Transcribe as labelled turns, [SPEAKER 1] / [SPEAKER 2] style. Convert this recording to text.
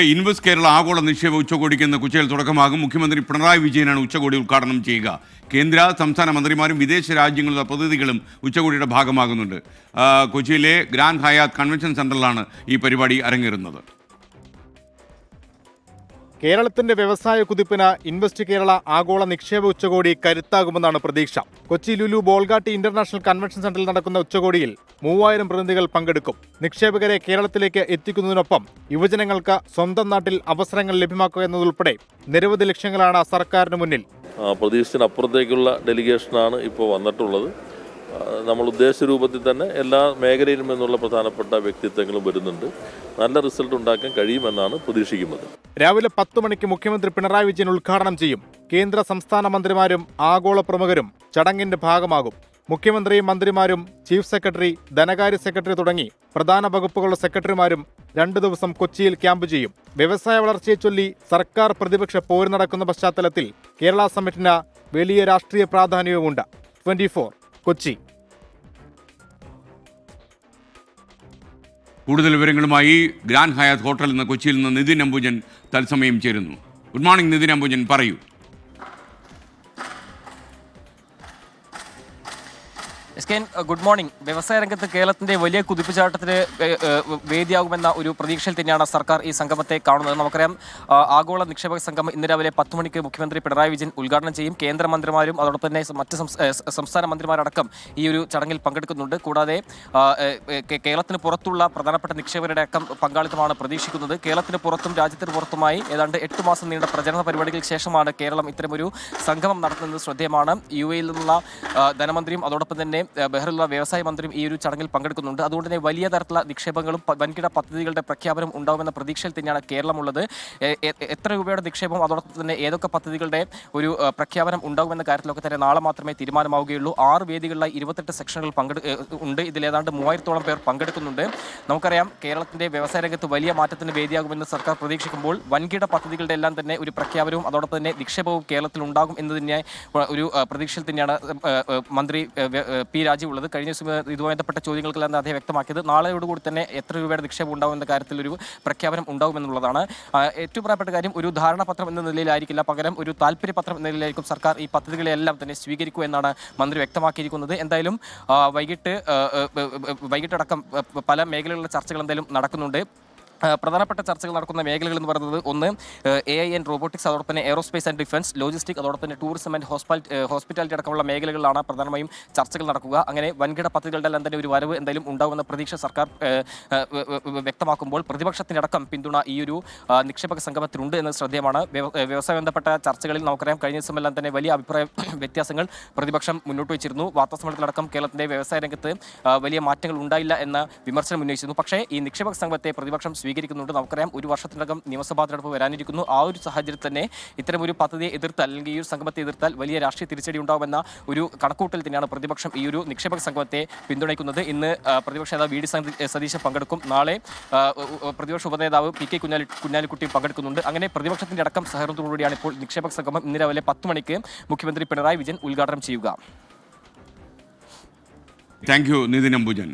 [SPEAKER 1] Invest Kerala ആഗോള നിക്ഷേപ ഉച്ചകോടിക്ക് ഇന്ന് കൊച്ചിയിൽ തുടക്കമാകും. മുഖ്യമന്ത്രി പിണറായി വിജയനാണ് ഉച്ചകോടി ഉദ്ഘാടനം ചെയ്യുക. കേന്ദ്ര സംസ്ഥാന മന്ത്രിമാരും വിദേശ രാജ്യങ്ങളുടെ പ്രതിനിധികളും ഉച്ചകോടിയുടെ ഭാഗമാകുന്നുണ്ട്. കൊച്ചിയിലെ ഗ്രാൻഡ് ഹയാത്ത് കൺവെൻഷൻ സെന്ററിലാണ് ഈ പരിപാടി അരങ്ങേറുന്നത്.
[SPEAKER 2] കേരളത്തിന്റെ വ്യവസായ കുതിപ്പിന് ഇൻവെസ്റ്റ് കേരള ആഗോള നിക്ഷേപ ഉച്ചകോടി കരുത്താകുമെന്നാണ് പ്രതീക്ഷ. കൊച്ചി ലുലു ബോൾഗാട്ടി ഇന്റർനാഷണൽ കൺവെൻഷൻ സെന്ററിൽ നടക്കുന്ന ഉച്ചകോടിയിൽ 3000 പ്രതിനിധികൾ പങ്കെടുക്കും. നിക്ഷേപകരെ കേരളത്തിലേക്ക് എത്തിക്കുന്നതിനൊപ്പം യുവജനങ്ങൾക്ക് സ്വന്തം നാട്ടിൽ അവസരങ്ങൾ ലഭ്യമാക്കുക എന്നതുൾപ്പെടെ നിരവധി ലക്ഷ്യങ്ങളാണ് സർക്കാരിന് മുന്നിൽ.
[SPEAKER 3] പ്രതീക്ഷിച്ചതിനപ്പുറത്തേക്കുള്ള ഡെലിഗേഷനാണ് ഇപ്പോൾ വന്നിട്ടുള്ളത്. നമ്മൾ ഉദ്ദേശിച്ച രൂപത്തിൽ തന്നെ എല്ലാ മേഖലയിലും നിന്നുള്ള പ്രധാനപ്പെട്ട വ്യക്തിത്വങ്ങളും വരുന്നുണ്ട്. നല്ല റിസൾട്ട് ഉണ്ടാക്കാൻ കഴിയുമെന്നാണ് പ്രതീക്ഷിക്കുന്നത്.
[SPEAKER 2] രാവിലെ 10 മണിക്ക് മുഖ്യമന്ത്രി പിണറായി വിജയൻ ഉദ്ഘാടനം ചെയ്യും. കേന്ദ്ര സംസ്ഥാന മന്ത്രിമാരും ആഗോള പ്രമുഖരും ചടങ്ങിന്റെ ഭാഗമാകും. മുഖ്യമന്ത്രിയും മന്ത്രിമാരും ചീഫ് സെക്രട്ടറി, ധനകാര്യ സെക്രട്ടറി തുടങ്ങി പ്രധാന വകുപ്പുകളുടെ സെക്രട്ടറിമാരും 2 ദിവസം കൊച്ചിയിൽ ക്യാമ്പ് ചെയ്യും. വ്യവസായ വളർച്ചയെ ചൊല്ലി സർക്കാർ പ്രതിപക്ഷ പോര് നടക്കുന്ന പശ്ചാത്തലത്തിൽ കേരള സമ്മിറ്റിന് വലിയ രാഷ്ട്രീയ പ്രാധാന്യവുമുണ്ട്. 24 കൊച്ചി.
[SPEAKER 1] കൂടുതൽ വിവരങ്ങളുമായി ഗ്രാൻഡ് ഹയാത്ത് ഹോട്ടലിൽ നിന്ന് കൊച്ചിയിൽ നിന്ന് നിതിൻ അംബുജൻ തത്സമയം ചേരുന്നു. ഗുഡ് മോർണിംഗ് നിതിൻ അംബുജൻ, പറയൂ.
[SPEAKER 4] Good morning. വ്യവസായ രംഗത്ത് കേരളത്തിന്റെ വലിയ കുതിപ്പുചാട്ടത്തിന് വേദിയാകുമെന്ന ഒരു പ്രതീക്ഷയിൽ തന്നെയാണ് സർക്കാർ ഈ സംഗമത്തെ കാണുന്നത്. നമുക്കറിയാം, ആഗോള നിക്ഷേപക സംഗമം ഇന്ന് രാവിലെ 10 മണിക്ക് മുഖ്യമന്ത്രി പിണറായി വിജയൻ ഉദ്ഘാടനം ചെയ്യും. കേന്ദ്രമന്ത്രിമാരും അതോടൊപ്പം തന്നെ മറ്റ് സംസ്ഥാന മന്ത്രിമാരടക്കം ഈ ഒരു ചടങ്ങിൽ പങ്കെടുക്കുന്നുണ്ട്. കൂടാതെ കേരളത്തിന് പുറത്തുള്ള പ്രധാനപ്പെട്ട നിക്ഷേപകരുടെ അടക്കം പങ്കാളിത്തമാണ് പ്രതീക്ഷിക്കുന്നത്. കേരളത്തിന് പുറത്തും രാജ്യത്തിന് പുറത്തുമായി ഏതാണ്ട് 8 മാസം നീണ്ട പ്രചരണ പരിപാടികൾക്ക് ശേഷമാണ് കേരളം ഇത്തരമൊരു സംഗമം നടത്തുന്നത് ശ്രദ്ധേയമാണ്. UAE നിന്നുള്ള ധനമന്ത്രിയും അതോടൊപ്പം തന്നെ ബഹ്റിലുള്ള വ്യവസായ മന്ത്രിയും ഈ ഒരു ചടങ്ങിൽ പങ്കെടുക്കുന്നുണ്ട്. അതുകൊണ്ട് തന്നെ വലിയ തരത്തിലുള്ള നിക്ഷേപങ്ങളും വൻകിട പദ്ധതികളുടെ പ്രഖ്യാപനം ഉണ്ടാകുമെന്ന പ്രതീക്ഷയിൽ തന്നെയാണ് കേരളമുള്ളത്. എത്ര രൂപയുടെ നിക്ഷേപം അതോടൊപ്പം തന്നെ ഏതൊക്കെ പദ്ധതികളുടെ ഒരു പ്രഖ്യാപനം ഉണ്ടാകുമെന്ന കാര്യത്തിലൊക്കെ തന്നെ നാളെ മാത്രമേ തീരുമാനമാവുകയുള്ളൂ. 6 വേദികളിലായി 28 സെക്ഷനുകൾ ഉണ്ട്. ഇതിൽ ഏതാണ്ട് 3000-ഓളം പേർ പങ്കെടുക്കുന്നുണ്ട്. നമുക്കറിയാം, കേരളത്തിന്റെ വ്യവസായ രംഗത്ത് വലിയ മാറ്റത്തിന് വേദിയാകുമെന്ന് സർക്കാർ പ്രതീക്ഷിക്കുമ്പോൾ വൻകിട പദ്ധതികളുടെ എല്ലാം തന്നെ ഒരു പ്രഖ്യാപനവും അതോടൊപ്പം തന്നെ നിക്ഷേപവും കേരളത്തിൽ ഉണ്ടാകും എന്നതിനെ ഒരു പ്രതീക്ഷയിൽ തന്നെയാണ് മന്ത്രി പി രാജീവ് ഉള്ളത്. കഴിഞ്ഞ ദിവസം ഇതുമായി ബന്ധപ്പെട്ട ചോദ്യങ്ങൾക്കെല്ലാം അദ്ദേഹം വ്യക്തമാക്കിയത് നാളെയോടുകൂടി തന്നെ എത്ര രൂപയുടെ നിക്ഷേപം ഉണ്ടാകും എന്ന കാര്യത്തിൽ ഒരു പ്രഖ്യാപനം ഉണ്ടാകുമെന്നുള്ളതാണ്. ഏറ്റവും പ്രധാനപ്പെട്ട കാര്യം, ഒരു ധാരണാപത്രം എന്ന നിലയിലായിരിക്കില്ല, പകരം ഒരു താല്പര്യപത്രം എന്ന നിലയിലായിരിക്കും സർക്കാർ ഈ പദ്ധതികളെല്ലാം തന്നെ സ്വീകരിക്കുക എന്നാണ് മന്ത്രി വ്യക്തമാക്കിയിരിക്കുന്നത്. എന്തായാലും വൈകിട്ടടക്കം പല മേഖലകളിലെ ചർച്ചകൾ എന്തായാലും നടക്കുന്നുണ്ട്. പ്രധാനപ്പെട്ട ചർച്ചകൾ നടക്കുന്ന മേഖലകൾ എന്ന് പറയുന്നത് ഒന്ന് AI ആൻഡ് റോബോട്ടിക്സ്, അതോടൊപ്പം തന്നെ എയറോസ്പേസ് ആൻഡ് ഡിഫൻസ്, ലോജിസ്റ്റിക്, അതോടൊപ്പം തന്നെ ടൂറിസം ആൻഡ് ഹോസ്പിറ്റാലിറ്റി അടക്കമുള്ള മേഖലകളിലാണ് പ്രധാനമായും ചർച്ചകൾ നടക്കുക. അങ്ങനെ വൻകിട പദ്ധതികളുടെ എല്ലാം തന്നെ ഒരു വരവ് എന്തായാലും ഉണ്ടാകുമെന്ന പ്രതീക്ഷ സർക്കാർ വ്യക്തമാക്കുമ്പോൾ പ്രതിപക്ഷത്തിൻ്റെ അടക്കം പിന്തുണ ഈ ഒരു നിക്ഷേപക സംഗമത്തിലുണ്ട് എന്നത് ശ്രദ്ധേയമാണ്. വ്യവസായ ബന്ധപ്പെട്ട ചർച്ചകളിൽ നമുക്കറിയാം, കഴിഞ്ഞ ദിവസമെല്ലാം തന്നെ വലിയ അഭിപ്രായ വ്യത്യാസങ്ങൾ പ്രതിപക്ഷം മുന്നോട്ട് വെച്ചിരുന്നു. വാർത്താസമ്മേളനത്തിലടക്കം കേരളത്തിന്റെ വ്യവസായ രംഗത്ത് വലിയ മാറ്റങ്ങൾ ഉണ്ടായില്ല എന്ന വിമർശനം ഉന്നയിച്ചിരുന്നു. പക്ഷേ ഈ നിക്ഷേപക സംഗമത്തെ പ്രതിപക്ഷം സ്വീകരിക്കുന്നുണ്ട്. നമുക്കറിയാം, ഒരു വർഷത്തിനകം നിയമസഭാ തെരഞ്ഞെടുപ്പ് വരാനിരിക്കുന്നു. ആ ഒരു സാഹചര്യത്തിൽ തന്നെ ഇത്തരമൊരു പദ്ധതിയെ എതിർത്താൽ അല്ലെങ്കിൽ ഈ ഒരു സംഗമത്തെ എതിർത്താൽ വലിയ രാഷ്ട്രീയ തിരിച്ചടി ഉണ്ടാകുമെന്ന ഒരു കണക്കൂട്ടൽ തന്നെയാണ് പ്രതിപക്ഷം ഈ ഒരു നിക്ഷേപക സംഗമത്തെ പിന്തുണയ്ക്കുന്നത്. ഇന്ന് പ്രതിപക്ഷ നേതാവ് VD സതീശൻ പങ്കെടുക്കും. നാളെ പ്രതിപക്ഷ ഉപനേതാവ് PK കുഞ്ഞാലിക്കുട്ടി പങ്കെടുക്കുന്നുണ്ട്. അങ്ങനെ പ്രതിപക്ഷത്തിന്റെ അടക്കം സഹകരണത്തോടുകൂടിയാണ് ഇപ്പോൾ നിക്ഷേപക സംഗമം ഇന്ന് രാവിലെ 10 മണിക്ക് മുഖ്യമന്ത്രി പിണറായി വിജയൻ ഉദ്ഘാടനം ചെയ്യുക.
[SPEAKER 1] Thank you Nithin Ambujan.